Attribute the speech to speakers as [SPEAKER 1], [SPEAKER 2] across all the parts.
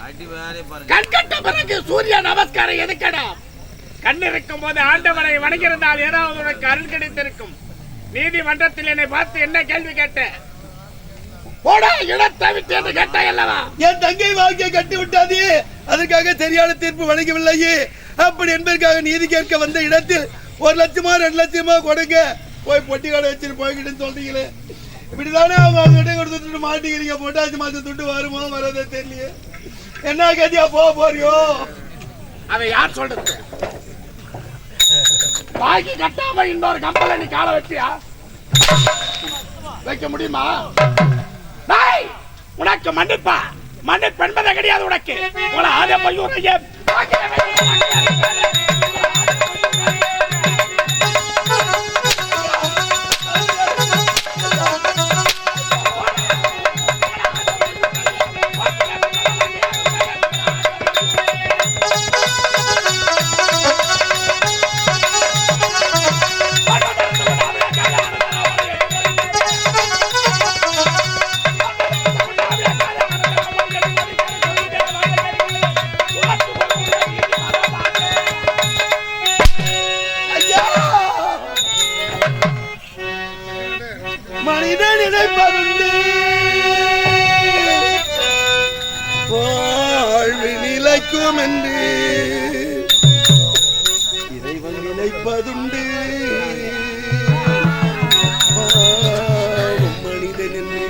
[SPEAKER 1] கண்கட்ட பிறகு சூரிய நமஸ்காரம் எதுக்கடா? கண் இருக்கும் போது ஆண்டவனை வணங்கியிருந்தால் ஏதாவது உனக்கு அருள் கிடைத்திருக்கும். நீதிமன்றத்தில் என்னை பார்த்து என்ன கேள்வி கேட்ட? போடா இடத்தை விட்டு என்று கேட்டாய் அல்லவா?
[SPEAKER 2] என் தங்கை வாழ்க்கையை கட்டி விட்டாதே, அதற்காக சரியான தீர்ப்பு வழங்கவில்லையே. அப்படி என்பதற்காக நீதி கேட்க வந்த இடத்தில் 1 லட்சமா 2 லட்சமா கொடுங்க போய் பொட்டி கடை வச்சுட்டு போய்கிட்டு சொல்றீங்களே. இப்படிதானே அவங்க கிட்ட கொடுத்துட்டு மாட்டிக்கிறீங்க. பொட்டாசி மாசம் துட்டு வருமோ வரதே தெரியல. என்ன கதியா போறியோ?
[SPEAKER 1] அதை யார் சொல்றது? பாக்கி கட்டாம இன்னொரு கம்பல நீ கால வச்சியா வைக்க முடியுமா? உனக்கு மன்னிப்பா? மன்னிப்பு என்பதை கிடையாது உனக்கு. உங்களை ஆதே பையூரையே
[SPEAKER 2] மனிதன் நினைப்பதுண்டு வாழ்வு நிலைக்கும் என்று இறைவன் நினைப்பதுண்டு மனிதன் என்று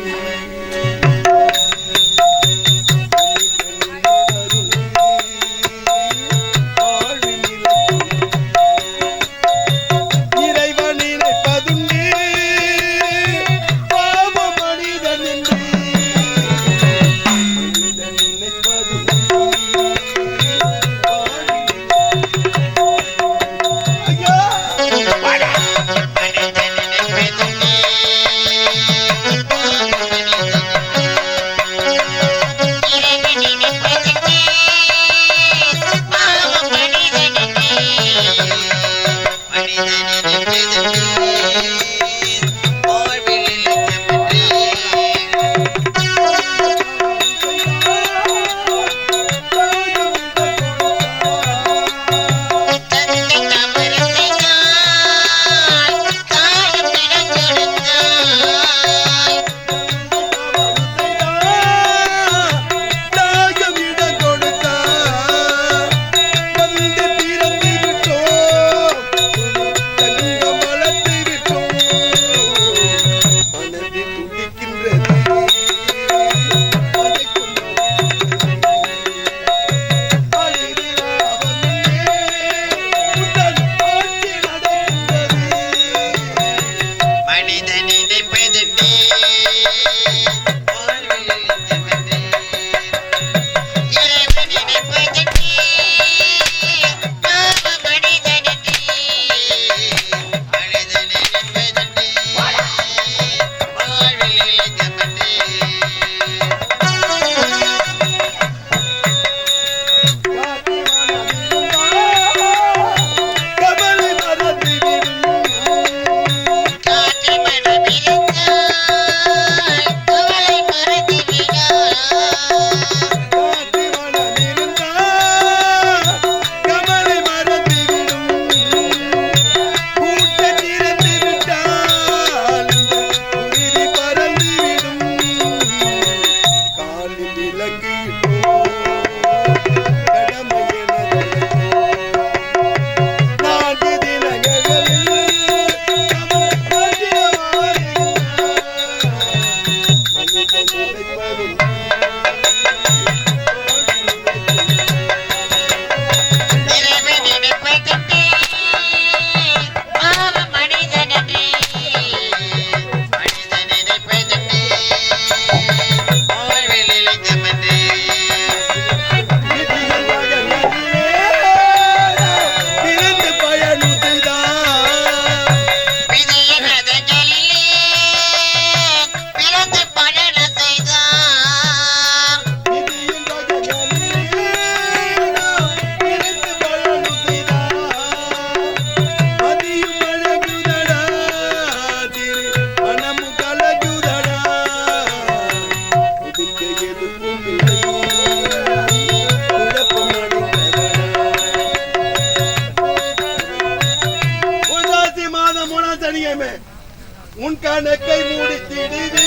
[SPEAKER 2] முடித்திடுவே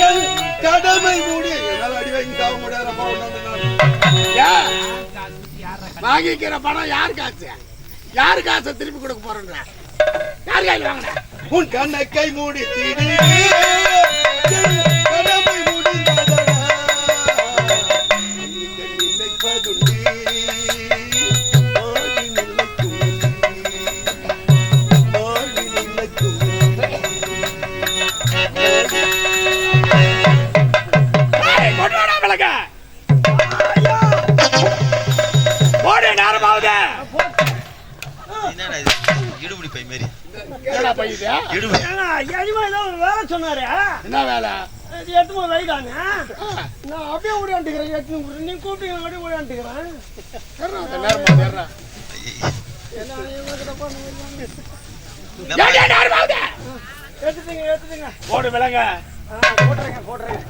[SPEAKER 2] என் கடமை முடி என்னால் அடி வாங்கி சாக முடியாதப்பா
[SPEAKER 1] வாங்கிக்கிற பணம் யார் காசு? யாரு காசை திருப்பி கொடுக்க போறேன்ற? யார் கையில் வாங்கின?
[SPEAKER 2] உன் கண்ணக்கை முடித்திடுவே என் கடமை முடிந்ததடா நினைப்பதுண்டே
[SPEAKER 3] வேலை சொன்னாரு.
[SPEAKER 1] என்ன வேலை?
[SPEAKER 3] எட்டு மூணு வயதாங்க. நான் அப்படியே ஓடியாண்டுக்கிறேன். நீ கூப்பிட்டு அப்படியே ஓடியாண்டுக்கிறேன். எடுத்துங்க
[SPEAKER 1] போடு விலங்க.
[SPEAKER 3] போடுறேங்க.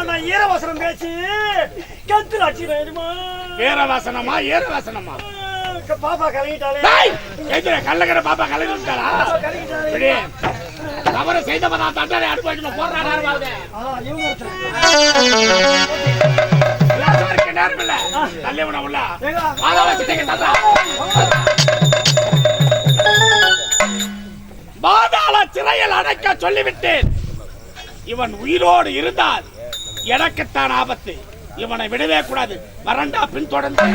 [SPEAKER 3] நான் ஈரவாசனம் பேசி கத்துலாச்சு.
[SPEAKER 1] வீரவாசனமா ஈரவாசனமா?
[SPEAKER 3] பாப்பா கலங்கிட்டாலே.
[SPEAKER 1] கல்லகிற பாப்பா கலங்கிட்டாளா? தவறு செய்தவனா தண்டனை அனுபவிக்கணும். போடுறாங்க நேரம் இல்ல. தள்ளி விட உள்ள பாதாள சிறையில் அடைக்க சொல்லிவிட்டேன். இவன் உயிரோடு இருந்தால் எனக்குத்தான் ஆபத்து. இவனை விடவே கூடாது. வரண்டா பின் தொடர்ந்து.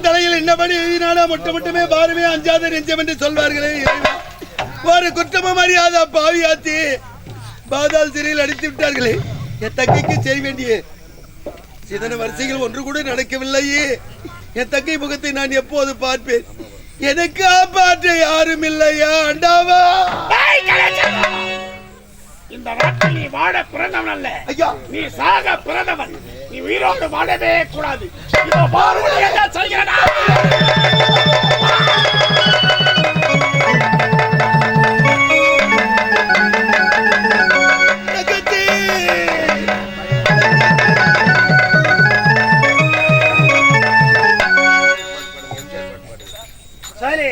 [SPEAKER 2] தலையில் என்னபடி எழுதினாடா மட்டுமே பாருமே அஞ்சாத நெஞ்சம் என்று சொல்வார்களே. ஒரு குற்றமும் அறியாத பாவியாத்தி பாதாள சிறையில் அடித்து விட்டார்களே. என் தங்கைக்கு செய்ய வேண்டிய சிதன வரிசைகள் ஒன்று கூட நடக்கவில்லையே. என் தங்கை முகத்தை நான் எப்போது பார்ப்பேன்? எனக்கு காப்பாற்ற யாரும் இல்லையா அண்டாவா?
[SPEAKER 1] இந்த நாட்டில் நீ வாழ பிறந்தவன் அல்ல ஐயா, நீ சாக பிறந்தவன். நீ உயிரோடு வாழவே கூடாது. சொல்கிறேன்.
[SPEAKER 3] சரி,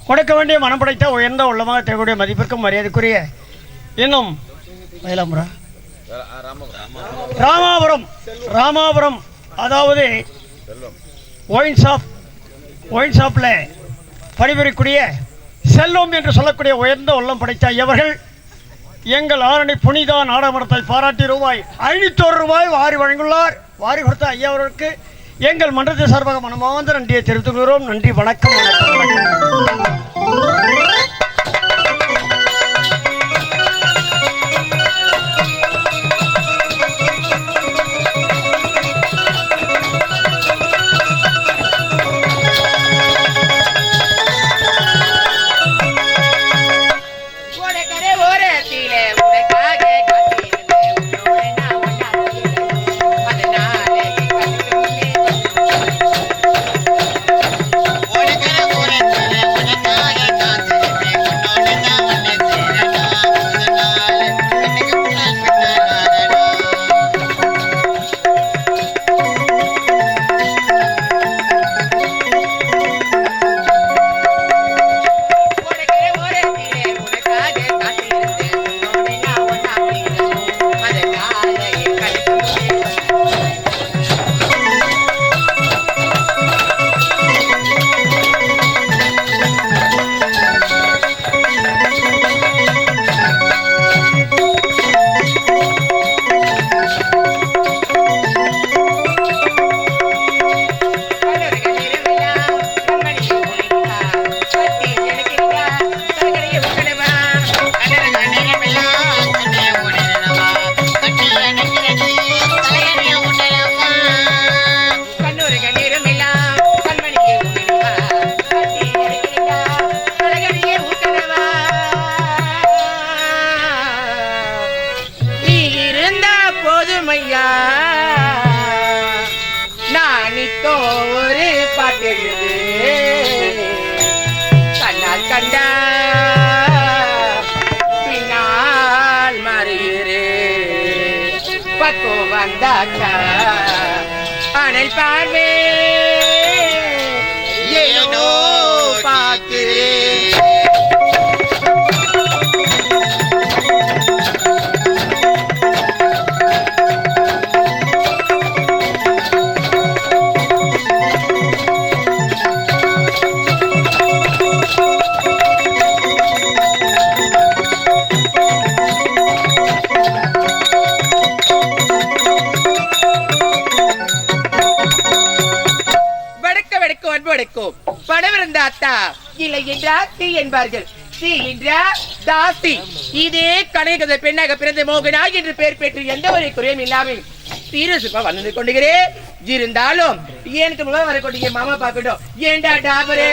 [SPEAKER 3] கொடுக்க வேண்டிய மனம் படைத்த உயர்ந்த உள்ளமாக தேவைய மதிப்பிற்கும் மரியாதைக்குரிய இன்னும் ராமாபுரம் அதாவது ஒயின் ஷாப்ல பணிபுரியக்கூடிய செல்வம் என்று சொல்லக்கூடிய உயர்ந்த உள்ளம் படைத்த ஐயவர்கள் எங்கள் ஆரணி புனிதா நாடகமன்றத்தை பாராட்டி ரூபாய் வாரி வழங்கியுள்ளார். வாரி கொடுத்த ஐயாவர்களுக்கு எங்கள் மன்றத்தை சார்பாக மனமார்ந்த நன்றியை தெரிவித்துக் கொள்கிறோம். நன்றி, வணக்கம்.
[SPEAKER 4] உனக்காக
[SPEAKER 1] பார்த்தா அனல் பார்வே ஏனோ பார்க்கிறேன். பணம் இருந்தாத்தா இல்லை என்றால் தீ என்பார்கள். தீ என்றால் தாசி. இதே கணக்கு பெண்ணாக பிறந்த மோகனா என்று பெயர் பெற்று எந்த ஒரு குறையும் இல்லாமல் சீரசுப்பா வந்து கொண்டுகிறேன். இருந்தாலும் எனக்கு முதல் வர கொண்டீங்க மாமா பார்க்கட்டும். ஏண்டா டாபரே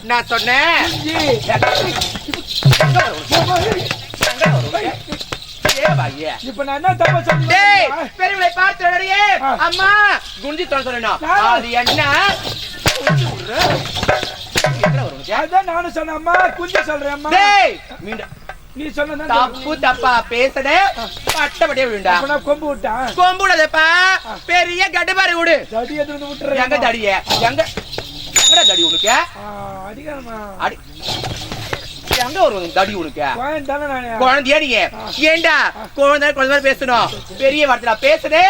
[SPEAKER 1] நான் சொன்னேன்.
[SPEAKER 3] இப்ப நான் என்ன தப்பா சொன்னேன்?
[SPEAKER 1] பெரியவளை பார்த்து அம்மா குஞ்சி சொல்லணும். அது என்ன
[SPEAKER 3] அதான் நானும் சொன்னேன். அம்மா குஞ்சு சொல்றேன். அம்மா நீ சொன்ன
[SPEAKER 1] தப்பு தப்பா பேசட பட்டபடியே விழுண்டா.
[SPEAKER 3] கொம்பு விட்டா
[SPEAKER 1] கொம்பு விடாதப்பா. பெரிய கட்டுப்பாடு விடு.
[SPEAKER 3] தடி எடுத்து விட்டுறேன்.
[SPEAKER 1] எங்க தடிய எங்க தடி உனக்கு அடி எங்க வரும் தடி உனக்கு? குழந்தையா நீங்க? ஏண்டா குழந்தை குழந்தை பேசணும். பெரிய வார்த்தை பேசுறே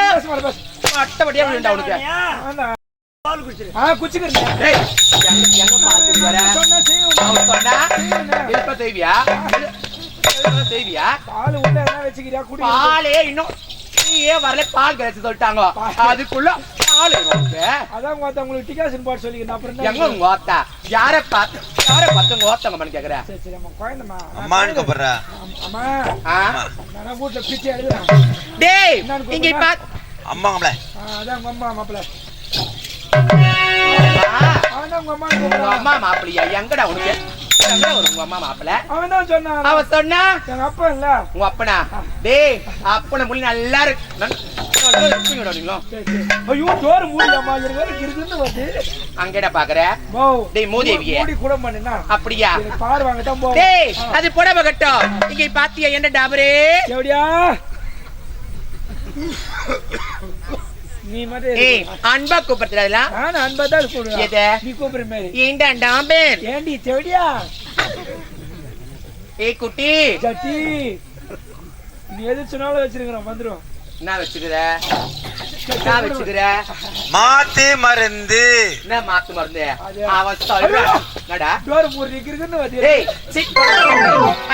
[SPEAKER 1] பட்டபடியா விழுண்டா உனக்கு. பாலே இன்னும் வரல பால் கரைச்சு சொல்லிட்டாங்க. அதுக்குள்ள
[SPEAKER 3] உங்களுக்கு டிகாசன் போட்டு சொல்லிக்கிறேன்.
[SPEAKER 1] எங்க உங்க ஓத்தா யார பார்த்து ஓத்தங்க பண்ணி கேக்குறேன்.
[SPEAKER 3] வீட்டுல பிச்சை எழுதுறேன்.
[SPEAKER 1] டேய் இங்க பாத்து
[SPEAKER 2] அம்மா
[SPEAKER 3] மாப்பிள்ள
[SPEAKER 1] அம்மா மாப்பிள்ளையா? எங்கடா உனக்கு உங்க அம்மா மாப்பிள்ள?
[SPEAKER 3] அவன் தான் சொன்னான்.
[SPEAKER 1] அவன் சொன்னா
[SPEAKER 3] எங்க அப்பா இல்ல
[SPEAKER 1] உங்க அப்பனா? டேய் அப்பன முடி நல்லா இருக்கு.
[SPEAKER 3] ஐயோ டோர் மூடியாமா இருக்குன்னு வந்து
[SPEAKER 1] அங்கடா பாக்குற. டேய் மூதேவியே
[SPEAKER 3] மூடி கூட பண்ணா
[SPEAKER 1] அப்படியா?
[SPEAKER 3] பாரு வாங்க தான் போ.
[SPEAKER 1] டேய் அது போட பகட்டும். இங்க பாத்தியா என்ன டாபரே?
[SPEAKER 3] எப்படியா நீ மட்டும்
[SPEAKER 1] ஏய் அன்பா கூப்பிடுறதுல
[SPEAKER 3] நான் அன்பா தான் கூப்பிடுறேன்.
[SPEAKER 1] எதை
[SPEAKER 3] நீ கூப்பிடுற மாதிரி
[SPEAKER 1] ஏண்டா டாபர்?
[SPEAKER 3] ஏண்டி தேடியா?
[SPEAKER 1] ஏய் குட்டி
[SPEAKER 3] ஜட்டி நீ எது சொன்னாலும் வச்சிருக்கறோம் வந்துரும்.
[SPEAKER 1] நான் வச்சுக்கிற
[SPEAKER 2] மாத்து மருந்து.
[SPEAKER 1] என்ன மாத்து மருந்து? அவன் சொல்றான்
[SPEAKER 3] டோர் மூடி இருக்குன்னு வந்து
[SPEAKER 1] டேய்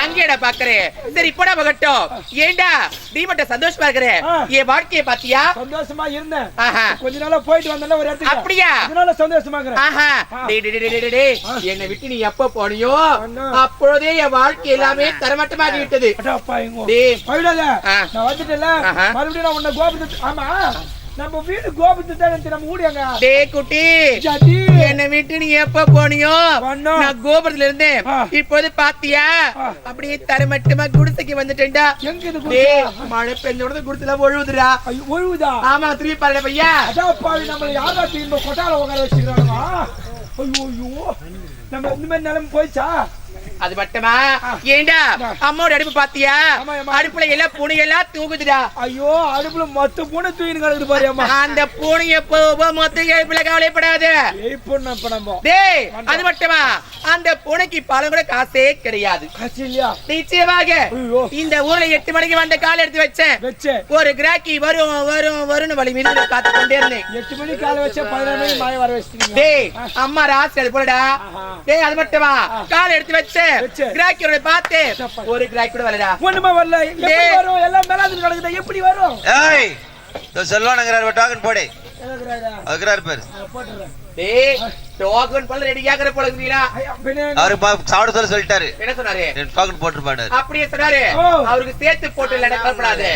[SPEAKER 1] அங்கேடா பாக்குறே. சரி போடா பகட்டும். ஏண்டா நீ மட்டும் சந்தோஷமா இருக்கறே? என் வாழ்க்கைய பாத்தியா?
[SPEAKER 3] சந்தோஷமா இருந்தேன். கொஞ்ச நாளா போயிட்டு வந்தேன்னா ஒரு இடத்துக்கு.
[SPEAKER 1] அப்படியா?
[SPEAKER 3] அதனால சந்தோஷமா இருக்கறேன்.
[SPEAKER 1] டேய் என்னை விட்டு நீ எப்ப போனியோ அப்பொழுதே என் வாழ்க்கை எல்லாமே தரமட்டமாகி விட்டது.
[SPEAKER 3] டேய் போயிடாத. நான் வந்துட்டேன்ல மறுபடியும் நான் உன்னை கோபத்து. ஆமா நம்ம வீடு கோபத்து தான் நம்ம ஊடியாங்க.
[SPEAKER 1] டேய் குட்டி என்னை விட்டு நீ எப்ப போனியோ நான் கோபுரத்துல இருந்தேன். இப்போது பாத்தியா அப்படியே தரமட்டமா குடிசைக்கு வந்துட்டேன்டா.
[SPEAKER 3] எங்க இது குடிசை?
[SPEAKER 1] மழை பெஞ்ச உடனே குடிசைல ஒழுகுதுடா.
[SPEAKER 3] ஒழுகுதா?
[SPEAKER 1] ஆமா திருப்பி பாருடா பையா.
[SPEAKER 3] அதான் பாவி நம்மள யாரா திரும்ப கொட்டால உட்கார வச்சிருக்காங்க. ஐயோ நம்ம இந்த மாதிரி நிலைமை போயிச்சா?
[SPEAKER 1] அது மட்டுமா? ஏண்டா அம்மாவோட அடுப்பு பாத்தியா? அடுப்புல எல்லாம் பூனை எல்லாம் தூங்குதுடா.
[SPEAKER 3] ஐயோ அடுப்புல மொத்த பூனை தூக்கின்னு கிடக்குது பாரு. அம்மா
[SPEAKER 1] அந்த பூனைய மொத்த எழுப்புல கவலைப்படாது. டேய் அது மட்டுமா? அந்த பூனைக்கு பழம் கூட காசே கிடையாது. நிச்சயமாக இந்த ஊர்ல 8 மணிக்கு வந்த கால எடுத்து வச்சேன். ஒரு கிராக்கி வரும் வரும் வரும்னு வழி மீது காத்து கொண்டே இருந்தேன்.
[SPEAKER 3] 8 மணிக்கு கால வச்ச 11 மணிக்கு மாய வர வச்சிட்டீங்க.
[SPEAKER 1] டேய் அம்மா ராசி அது போலடா. டேய் அது மட்டுமா? கால எடுத்து வச்சேன். கிராக்கியோட பாத்து ஒரு கிராக்கி கூட வரலடா.
[SPEAKER 3] ஒண்ணுமே வரல. எப்படி வரும்? எல்லாம் மேலாது நடக்குது. எப்படி வரும்?
[SPEAKER 2] ஏய்
[SPEAKER 4] செல்வானுங்கிறார் டோக்கன் போடு அதுக்குறாரு பேரு
[SPEAKER 1] டேய் டோக்கன் பல்ல ரெடியாகற போலங்கீடா
[SPEAKER 4] அவரு சாப்பிட சொல்லிட்டாரு
[SPEAKER 1] என்ன சொன்னாரு
[SPEAKER 4] டோக்கன் போட்டுப்பாரு
[SPEAKER 1] அப்படியே சொன்னாரு அவருக்கு சேர்த்து போட்டு இல்ல கலப்படாது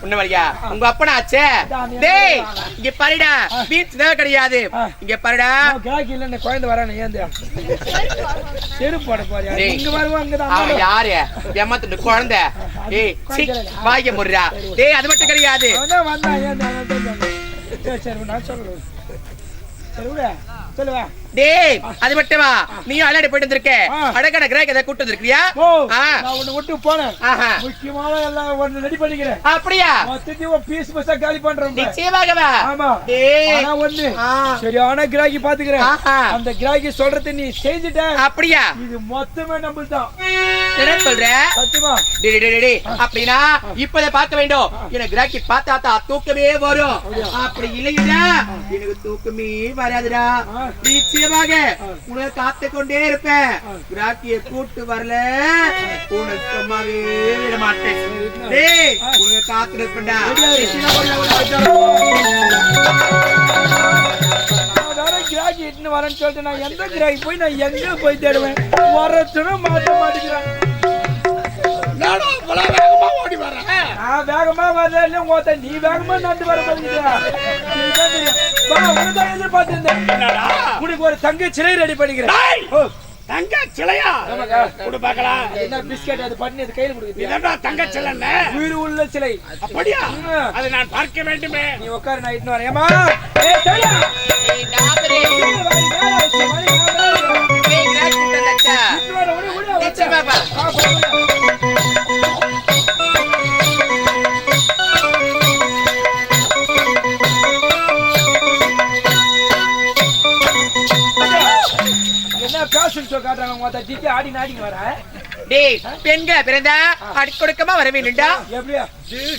[SPEAKER 1] உன்ன வழியா உங்க அப்பனா ஆச்சே டேய் இங்க பாருடா பீச் தான் கிடையாது இங்க பாருடா
[SPEAKER 2] கிராக்கி இல்ல குழந்தை வரானே ஏந்தியா செருப்பு போட போறியா இங்க வருவாங்க
[SPEAKER 1] அவன் யாரு ஏமாத்துன குழந்தை டேய் சீ வாய முறடா டேய் அது மட்டும் கிடையாது
[SPEAKER 2] அவன் வந்தா ஏந்தியா சரி நான் சொல்றேன் சொல்லுடா சொல்லுவா
[SPEAKER 1] டேய் அது மட்டுமா நீ அலடி போயிட்டு வந்திருக்க அடகட கிரேக் எதை கூட்டி வந்திருக்கியா
[SPEAKER 2] நான் உன்னை விட்டு போனேன் முக்கியமான எல்லாம் ஒன்னு ரெடி பண்ணிக்கிறேன்
[SPEAKER 1] அப்படியா
[SPEAKER 2] மொத்தத்தையும் பீஸ் பீஸா காலி பண்றோம்
[SPEAKER 1] நிச்சயமாகவா
[SPEAKER 2] ஆமா
[SPEAKER 1] டேய்
[SPEAKER 2] ஆனா ஒண்ணு சரியான கிராக்கி பாத்துக்கிறேன் அந்த கிராக்கி சொல்றது நீ செஞ்சுட்ட
[SPEAKER 1] அப்படியா
[SPEAKER 2] இது மொத்தமே நம்மள்தான்
[SPEAKER 1] என்ன சொல்ற
[SPEAKER 2] சத்தியமா
[SPEAKER 1] டேய் டேய் டேய் அப்படினா இப்போதே பார்க்க வேண்டும் எனக்கு கிராக்கி பார்த்தா தூக்கமே வரும் அப்படி இல்லையா எனக்கு தூக்கமே வராதுடா நிச்சயமாக உன்னை காத்து கொண்டே இருப்பேன் கிராக்கியை கூட்டு வரல உனக்கு சும்மாவே விட மாட்டேன் டேய் உன்னை காத்து இருப்பேன்டா
[SPEAKER 2] கிராக்கி இட்டுன்னு வரேன்னு சொல்லிட்டு நான் எந்த கிராக்கி போய் நான் எங்க போய் தேடுவேன் வரச்சுன்னு மாட்ட மாட்டேங்கிறேன்
[SPEAKER 1] ஓடி வரேன்
[SPEAKER 2] நான் வேகமா வரல இல்ல ஓத்த நீ வேகமா நடந்து வர பாத்தீங்களா எதிர்பார்த்திருந்தேன் உனக்கு ஒரு தங்க சிலை ரெடி பண்ணிக்கிறேன்
[SPEAKER 1] தங்க சிலையா கொடு பார்க்கலாம்
[SPEAKER 2] என்ன பிஸ்கட் அது பண்ணி அது கையில கொடுக்குது
[SPEAKER 1] இதெல்லாம் தங்க சிலை
[SPEAKER 2] உயிர் உள்ள சிலை
[SPEAKER 1] அப்படியா அதை நான் பார்க்க வேண்டுமே
[SPEAKER 2] நீ உட்காரு நான் இட்டு வரேன் ஏமா ஏய் தயா
[SPEAKER 1] ஏய் நாபரே ஏய் கிராக்கி கூட்டச்சா
[SPEAKER 2] இட்டு வர ஓடி
[SPEAKER 1] நிச்சயமா
[SPEAKER 2] பேஷன் ஷோ காட்டுறாங்க மொத்த டிக்கி ஆடி நாடி வர
[SPEAKER 1] டேய் பெண்கள் பிறந்தா அடி கொடுக்கமா வர வேண்டும்டா
[SPEAKER 2] எப்படியா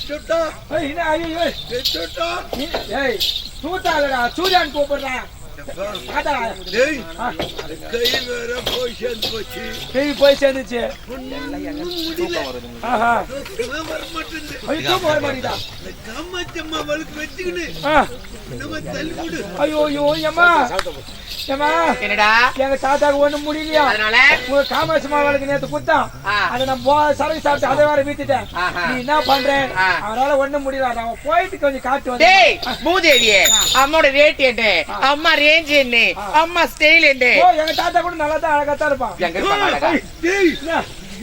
[SPEAKER 2] சுட்டா ஏய் என்ன ஐயோ சுட்டா ஏய் சூட்டாலடா சூரியன் கூப்பிடுறா காடா டேய் கை வேற போய் சேர்ந்துச்சு ஆஹா வர மாட்டேங்குது ஐயோ வர மாட்டேங்குதா கம்மச்சம்மா வழுக்கு வெச்சிக்கினு நம்ம தள்ளி போடு ஐயோ ஐயோ அம்மா ஏமா
[SPEAKER 1] என்னடா
[SPEAKER 2] எங்க தாத்தாக்கு ஒண்ணு முடியலையா
[SPEAKER 1] அதனால
[SPEAKER 2] உங்க காமாட்சி மாவாளுக்கு நேத்து குத்தான் அதை நான் சரக்கு சாப்பிட்டு அதை வேற வீத்துட்டேன் நீ என்ன பண்ற அவனால ஒண்ணும் முடியல அவன் போயிட்டு கொஞ்சம் காட்டு வந்து
[SPEAKER 1] டேய் பூதேவியே அம்மாவோட ரேட் என்ன அம்மா ரேஞ்ச் என்ன அம்மா ஸ்டைல் என்ன
[SPEAKER 2] எங்க தாத்தா கூட நல்லா தான் அழகா தான் இருப்பான்
[SPEAKER 1] எங்க இருப்பாங்க
[SPEAKER 2] டேய்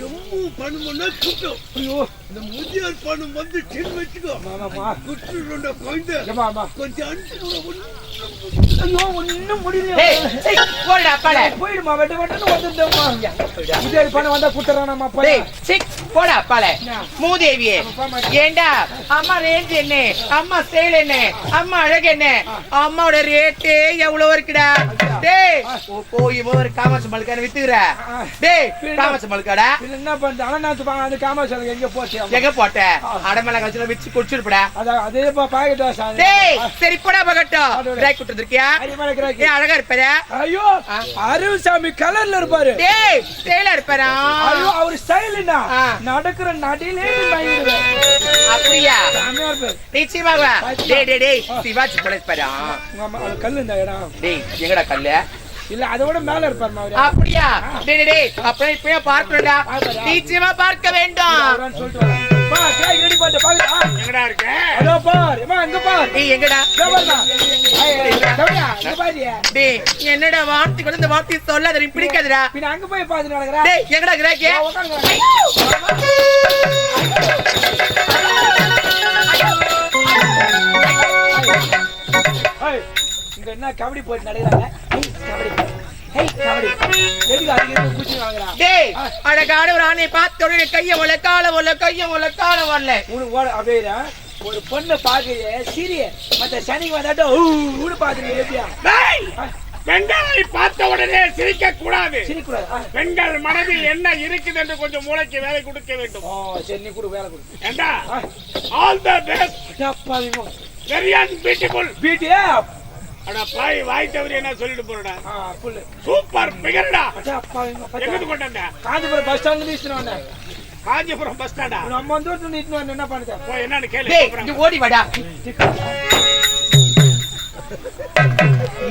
[SPEAKER 2] எம்மு பண்ணுமோனா குட்டோ ஐயோ இந்த முதியார் பணம் வந்து சின் வெச்சுக்கோ மாமா குட்டுறோட பாயிண்ட் மாமா கொஞ்சம் அனுப்புங்க ஐயோ ஒண்ணும் முடியல
[SPEAKER 1] டேய் போடா பாடா
[SPEAKER 2] போய்டுமா வெட்ட வெட்டன்னு வந்துட்டோமா முதியார் பணம் வந்தா குட்டுறானாமா பா
[SPEAKER 1] டேய் சிக் போடா பாடா மூதேவியே ஏண்டா அம்மா ரேஞ்ச் என்ன அம்மா ஸ்டைல் என்ன அம்மா அழகு என்ன அம்மாவோட ரேட் எவ்வளவு இருக்குடா டேய் போய் ஒரு காமாட்சி மல்கான வித்துற டேய் காமாட்சி மல்காடா
[SPEAKER 2] என்ன பண்ற அண்ணாத்து பாங்க அது காமாட்சி எங்க போச்சு
[SPEAKER 1] எங்க போட்ட அடமல கச்சல வெச்சு குடிச்சிருப்படா
[SPEAKER 2] அதே பாக்கெட் வாசா
[SPEAKER 1] டேய் சரி போடா பகட்டோ கிராக் குட்டிருக்கியா ஏய் அழகா இருப்படா
[SPEAKER 2] ஐயோ அருள்சாமி கலர்ல இருப்பாரு
[SPEAKER 1] டேய் ஸ்டைலா இருப்படா
[SPEAKER 2] ஐயோ அவர் ஸ்டைல்னா நடக்குற நடியிலே மயிரு
[SPEAKER 1] அப்படியா
[SPEAKER 2] சாமியார் பேர்
[SPEAKER 1] நிச்சயமாக டேய் சிவாஜி போல இருப்படா
[SPEAKER 2] உங்க கல்லு இந்த இடம்
[SPEAKER 1] டேய் எங்கடா கல்லு
[SPEAKER 2] இல்ல அதோட மேல இருப்பாரு அவரு
[SPEAKER 1] அப்படியா டேய் அப்படியே இப்பவே பார்க்கறடா நிச்சயமா பார்க்க வேண்டும்
[SPEAKER 2] சொல்லிட்டு வரேன் பா கேக் ரெடி பண்ணு பாருடா
[SPEAKER 1] எங்கடா இருக்க
[SPEAKER 2] அதோ பார் ஏமா எங்க பார்
[SPEAKER 1] டேய் எங்கடா
[SPEAKER 2] கவர்னா டேய் இங்க பாரியா
[SPEAKER 1] டேய் என்னடா வார்த்தை கூட இந்த வார்த்தை சொல்லாத நீ பிடிக்காதடா
[SPEAKER 2] பின்ன அங்க போய் பாத்து நடக்கற
[SPEAKER 1] டேய் எங்கடா கிராக்கே
[SPEAKER 2] ஏய் இங்க என்ன கபடி போட்டு நடக்கறாங்க கபடி கபடி எதுக்கு அதிக குச்சி வாங்குறா
[SPEAKER 1] டேய் அழகான ஒரு ஆணை பார்த்த உடனே கைய கால வரல
[SPEAKER 2] உனக்கு ஓட அப்படியே ஒரு பொண்ணு பாக்குறியே சிறிய மத்த சனிக்கு வந்தாட்டும் ஊடு பாத்துட்டு எப்படியா
[SPEAKER 1] டேய் பெண்களை பார்த்த உடனே சிரிக்க கூடாது
[SPEAKER 2] சிரிக்கூடாது
[SPEAKER 1] பெண்கள் மனதில் என்ன இருக்குது என்று கொஞ்சம் மூளைக்கு வேலை கொடுக்க வேண்டும்
[SPEAKER 2] சரி நீ கூட வேலை கொடு
[SPEAKER 1] ஏண்டா all the best very beautiful
[SPEAKER 2] பியூட்டியா
[SPEAKER 1] அட பாய் வாய் தவறி என்ன சொல்லிட்டு போறடா
[SPEAKER 2] புல்
[SPEAKER 1] சூப்பர் பிகர்டா
[SPEAKER 2] அப்பா
[SPEAKER 1] எங்க கொண்டா
[SPEAKER 2] காஞ்சிபுரம் பஸ் ஸ்டாண்ட்ல வீசினவனே
[SPEAKER 1] காஞ்சிபுரம் பஸ் ஸ்டாண்டா?
[SPEAKER 3] நம்ம வந்து நிட்டு என்ன பண்ணுது?
[SPEAKER 1] போய் என்னன்னு கேளு.
[SPEAKER 5] டேய் இங்க ஓடி வாடா.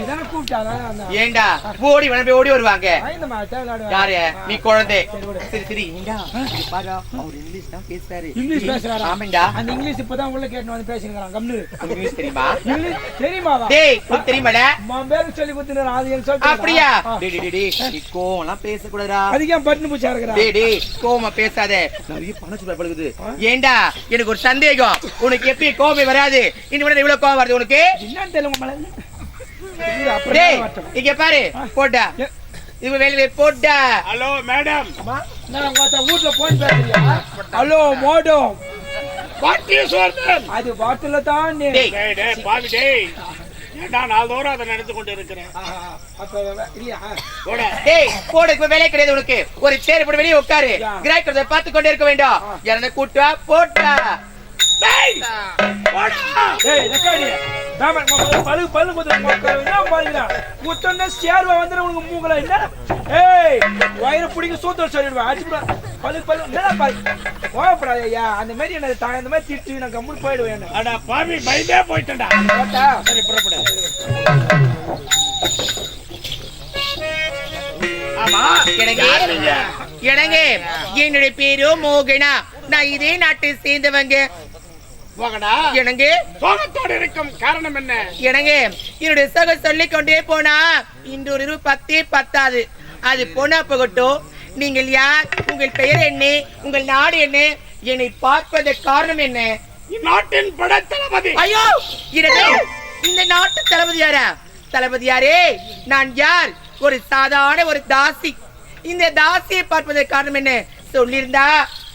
[SPEAKER 3] இதான கூப்பிட்டானா?
[SPEAKER 5] ஏண்டா ஓடி வந்து ஓடி வருவாங்க. யாரு நீ குழந்தை? சரி சரி ஏண்டா பாரு அவர் இங்கிலீஷ் தான் பேசுறாரு.
[SPEAKER 3] இங்கிலீஷ் பேசுறாரா?
[SPEAKER 5] ஆமாண்டா.
[SPEAKER 3] அந்த இங்கிலீஷ் இப்பதான் உள்ள கேட்டு வந்து பேசிங்கறான். கம்னு
[SPEAKER 5] இங்கிலீஷ் தெரியுமா?
[SPEAKER 3] இங்கிலீஷ் தெரியுமாவா?
[SPEAKER 5] டேய் உனக்கு தெரியுமாடா?
[SPEAKER 3] பேருக்கு சொல்லி குத்துறான். அது எனக்கு சொல்ல.
[SPEAKER 5] அப்படியா? டேய் டேய் டேய் நீ கோவலாம் பேச கூடாதுடா.
[SPEAKER 3] அதிகம் பட்டு பூச்சா இருக்கறா.
[SPEAKER 5] டேய் டேய் கோவமா பேசாத. நிறைய பணம் சுட படுகுது. ஏண்டா எனக்கு ஒரு சந்தேகம். உனக்கு எப்படி கோவம் வராது? இன்னும் இவ்வளவு கோவம் வருது உனக்கு?
[SPEAKER 3] என்னன்னு தெரியல மலை.
[SPEAKER 5] டேய் இங்க பாரு போடா. இது வேலைய போடா.
[SPEAKER 1] Hello madam.
[SPEAKER 3] நான் உங்க வீட்ல போன் பேசுறியா? Hello modem.
[SPEAKER 1] What is your name?
[SPEAKER 3] அது வாட்ல தான்.
[SPEAKER 5] டேய்
[SPEAKER 1] டேய் டேய் பாவி டேய். ஏண்டா நாள்தோறும் அதை நடந்து கொண்டு இருக்கிறேன்.
[SPEAKER 3] அப்ப இல்லையா?
[SPEAKER 1] போட.
[SPEAKER 5] டேய் போட இப்ப வேலை கிடையாது உனக்கு. ஒரு சேர் போட்டு வெளியே உட்காரு. கிராக்கறத பார்த்து கொண்டே இருக்க வேண்டாம். என்ன கூட்டு வா போடா.
[SPEAKER 1] டேய் போடா.
[SPEAKER 3] ஏய் நக்காடி. நாம பல்லு குத்துறா பாருடா. குத்தன சேர்வா வந்துற உனக்கு மூங்கல என்ன? ஏய் வயிறு புடிங்க சூத்தல் சொல்லிடுவா. அடிச்சுடா. பல்லு என்னடா பாரு. கோவப்படாதயா. அந்த மாதிரி என்ன அந்த மாதிரி திட்டி நான் கம்முன்னு போய்டுவேன்.
[SPEAKER 1] அட பாவி பயந்தே போய்ட்டடா.
[SPEAKER 3] போடா.
[SPEAKER 1] சரி புறப்படு.
[SPEAKER 5] ஆமா எனக்கு என்னுடைய பேரு மோகனா. நான் இதே நாட்டை சேர்ந்தவங்க.
[SPEAKER 1] போகடா.
[SPEAKER 5] எனக்கு
[SPEAKER 1] சோகத்தோடு இருக்கும் காரணம் என்ன?
[SPEAKER 5] எனக்கு என்னுடைய சக சொல்லிக் கொண்டே போனா இன்று 10 பத்தாது. அது போனா போகட்டும். நீங்கள் யார்? உங்கள் பெயர் என்ன? உங்கள் நாடு என்ன? என்னை பார்ப்பது காரணம் என்ன?
[SPEAKER 1] இந்நாட்டின் படை தளபதி.
[SPEAKER 5] ஐயோ இந்த நாட்டு தளபதி யாரா? தளபதி யாரே? நான் யார்? ஒரு சாதாரண ஒரு தாசி. இந்த தாசியை பார்ப்பது காரணம் என்ன சொல்லியிருந்தா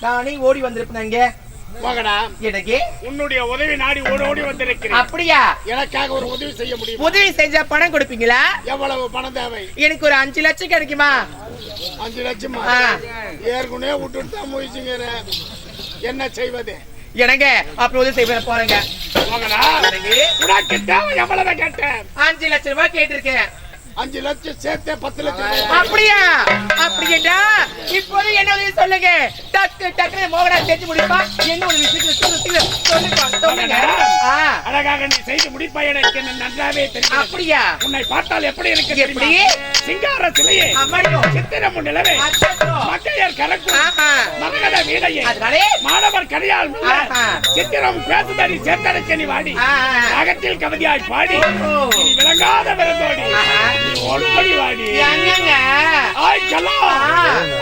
[SPEAKER 5] நானே ஓடி வந்திருப்பேன்.
[SPEAKER 1] போகடா.
[SPEAKER 5] எனக்கு
[SPEAKER 1] உன்னுடைய உதவி நாடி ஓடி வந்திருக்கிறேன்.
[SPEAKER 5] அப்படியா?
[SPEAKER 1] எனக்காக ஒரு உதவி செய்ய முடியும்?
[SPEAKER 5] உதவி செஞ்சா பணம் கொடுப்பீங்களா?
[SPEAKER 1] எவ்வளவு பணம் தேவை?
[SPEAKER 5] எனக்கு ஒரு 5 லட்சம் கிடைக்குமா?
[SPEAKER 1] 5 லட்சமா? ஏற்கனவே விட்டுட்டு தான் முயற்சிங்கிற. என்ன செய்வது?
[SPEAKER 5] எனக்கு அப்படி உதவி செய்ய போறேங்க.
[SPEAKER 1] போகடா. உனக்கு தேவை எவ்வளவு கேட்டேன்?
[SPEAKER 5] 5 லட்சம் ரூபாய் கேட்டிருக்கேன்.
[SPEAKER 1] 5 லட்சம் சேர்த்தே 10 லட்சம்.
[SPEAKER 5] அப்படியா? அப்படியா? இப்போது என்ன உதவி சொல்லுங்க. டக்கு டக்கு மோகனா செஞ்சு முடிப்பா. என்ன ஒரு விஷயம் சொல்லுங்க.
[SPEAKER 1] அழகாக நீ செய்து முடிப்பாய். எனக்கு நன்றாவே தெரியும்.
[SPEAKER 5] அப்படியா?
[SPEAKER 1] உன்னை பார்த்தால் எப்படி இருக்கு?
[SPEAKER 5] எப்படி?
[SPEAKER 1] சிங்கார சிலையே, சித்திரம் நிலவே, மக்கையர் கரக்கு, மரகத வீடையே, மாணவர் கரியால் சித்திரம் பேசுதறி சேர்த்தடைக்க நீ வாடி. ராகத்தில் கவிதையாய் பாடி நீ விளங்காத விருந்தோடி ஓடி வாடி.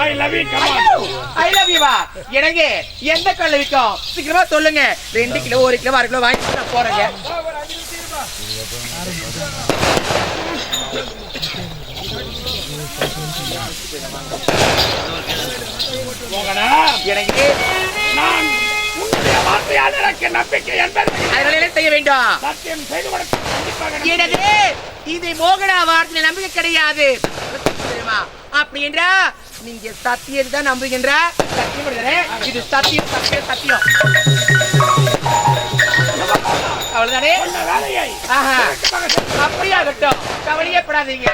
[SPEAKER 1] I love you. Come on.
[SPEAKER 5] I love you. வா. எனக்கு எந்த கல்ல விக்கும்? சீக்கிரமா சொல்லுங்க. 2 கிலோ 1 கிலோ 1 கிலோ வாங்கி நான் போறேங்க.
[SPEAKER 1] போகடா.
[SPEAKER 5] எனக்கு
[SPEAKER 1] நான் உன்னுடைய வார்த்தையால் எனக்கு நம்பிக்கை என்பது.
[SPEAKER 5] அதனால செய்ய வேண்டும்.
[SPEAKER 1] சத்தியம் செய்து கொடுக்க கண்டிப்பாக.
[SPEAKER 5] எனக்கு இது மோகனா வார்த்தையில நம்பிக்கை கிடையாது. தெரியுமா? அப்படி என்றா நீங்க சத்தியம் தான் நம்புகின்ற. சத்தியம் பண்ணுறேன். இது சத்தியம் சத்தியம் சத்தியம். அவ்வளவுதானே?
[SPEAKER 1] வேலையை
[SPEAKER 5] அப்படியாகட்டும். கவலையப்படாதீங்க.